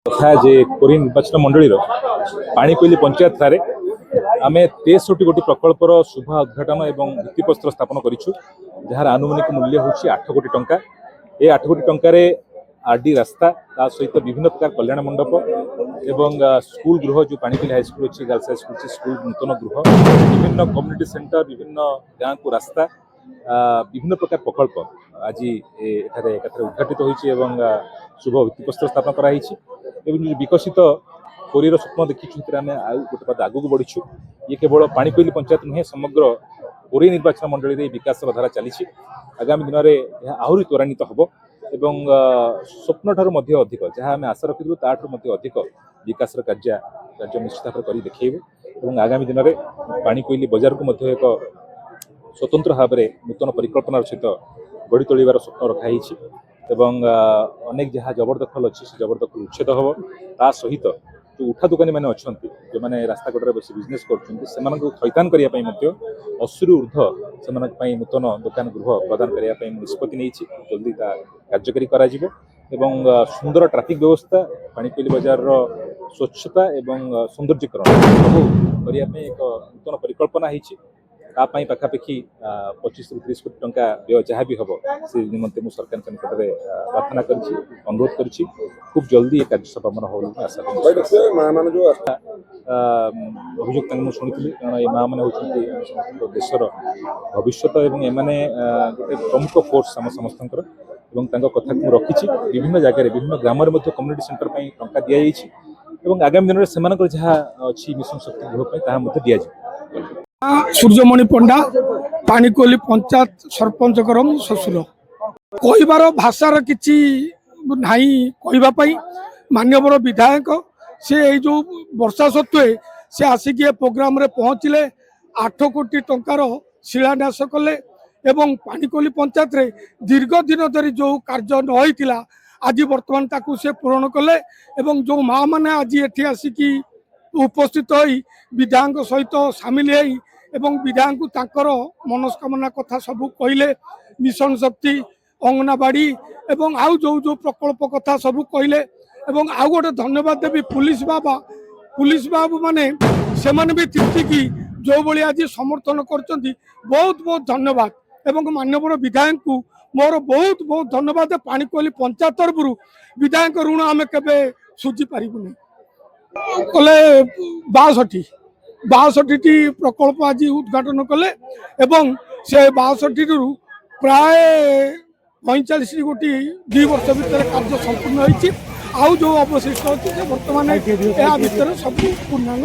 କଥା ଯେ କୋରି ନିର୍ବାଚନ ମଣ୍ଡଳୀର ପାଣିକୋଇଲି ପଞ୍ଚାୟତ ଠାରେ ଆମେ 63 ଗୋଟି ପ୍ରକଳ୍ପର ଶୁଭ ଉଦ୍ଘାଟନ ଏବଂ ଭିତ୍ତିପ୍ରସ୍ତର ସ୍ଥାପନ କରିଛୁ, ଯାହାର ଆନୁମାନିକ ମୂଲ୍ୟ ହେଉଛି 8 କୋଟି ଟଙ୍କା। ଏ 8 କୋଟି ଟଙ୍କାରେ आरडी रास्ता ता सहित विभिन्न प्रकार कल्याण मंडप एवं स्कूल गृह जो पानीकोइली हाईस्कूल अच्छी गर्ल्स हाईस्कूल अच्छी स्कूल नूतन गृह विभिन्न कम्युनिटी सेंटर विभिन्न गाँव को रास्ता विभिन्न प्रकार प्रकल्प आज उद्घाटित होती शुभ भित्तिप्रस्तर स्थापन कराई विकसित कोरीर स्वप्न देखीछु आम गोटे पाद आगू बढ़ीछु। ये केवल पानीकोइली पंचायत नुहे समग्र कोरी निर्वाचन मंडली विकास धारा चली आगामी दिन में यह आहरी त्वरान्वित हम एवं स्वप्न ठार अधिक जहाँ आम आशा रखिलु ताठू अधिक विकास कार्य निश्चित भाव कर देखु आगामी दिन में पानीकोइली बजार को एक स्वतंत्र भाव में नूतन परिकल्पनार सहित गढ़ी तोड़ार स्वप्न रखाई अनेक जहाँ जबरदखल अच्छी से जबरदखल उच्छेद हम ता सहित जो उठा दुकानी मैंने अच्छा जो मैंने रास्ता कड़े बस बिजनेस कर थैतान करने अशुरू ऊर्ध से नूतन दुकान गृह प्रदान करने निष्पत्ति नहीं जल्दी कार्यकारी करा सुंदर ट्राफिक व्यवस्था पानीकोइली बजार स्वच्छता एवं सौंदर्यकरण सब करने एक नूतन परिकल्पना होती पाखापाखि 25 ରୁ 30 कोटी टंका व्यय जहाँ भी हम से निमंते मु सरकार के निकट में प्रार्थना करी अनुरोध करी खूब जल्दी ये कार्य संपन्न हो आशा अभियोग शुणी कारण ये माँ मैंने होती देशर भविष्य एवं एमाने गोटे प्रमुख फोर्स आम समस्त कथा को रखी विभिन्न जगह विभिन्न ग्राम कम्युनिटी सेंटर टंका दि जाइए आगामी दिन में से जहाँ अच्छी मिशन शक्ति गृह दि जाए। सूर्यमणि पंडा पानीकोइली पंचायत सरपंच ससुर कहबार भाषार किसी नाई कहवाई मान्यवर विधायक से जो वर्षा सत्वे से आसिक प्रोग्राम रे पहुँचले 8 कोटी टंकार शिलान्यास कले एवं पानीकोइली पंचायत रे दीर्घ दिन धरी जो कार्य नई आज बर्तमान ताकू से पूरण कले एवं जो माँ मैंने आज ये आसिक उपस्थित होई विधायक सहित सामिल एवं विधायक तांकर मनस्कामना कथा सब कहले मिशन शक्ति अंगनवाड़ी एवं आउ जो जो प्रकल्प कथा सब कहले एवं आउ गोटे धन्यवाद देवी पुलिस बाबू माने से माने भी तिथिकी जो बड़ी आज समर्थन करचंती बहुत बहुत धन्यवाद एवं माननीय विधायक को मोर बहुत बहुत धन्यवाद। पानीकोइली पंचायत तरफ विधायक ऋण आम केबे सुझी पारिबुनी कले 62टी प्रकल्प आज उद्घाटन कले एवं से 62 रु प्राय 45 गोटी 2 वर्ष भितर कार्य संपूर्ण होती आउ जो अवशिष्ट अच्छी बर्तमान या भितर सब पूर्णांग।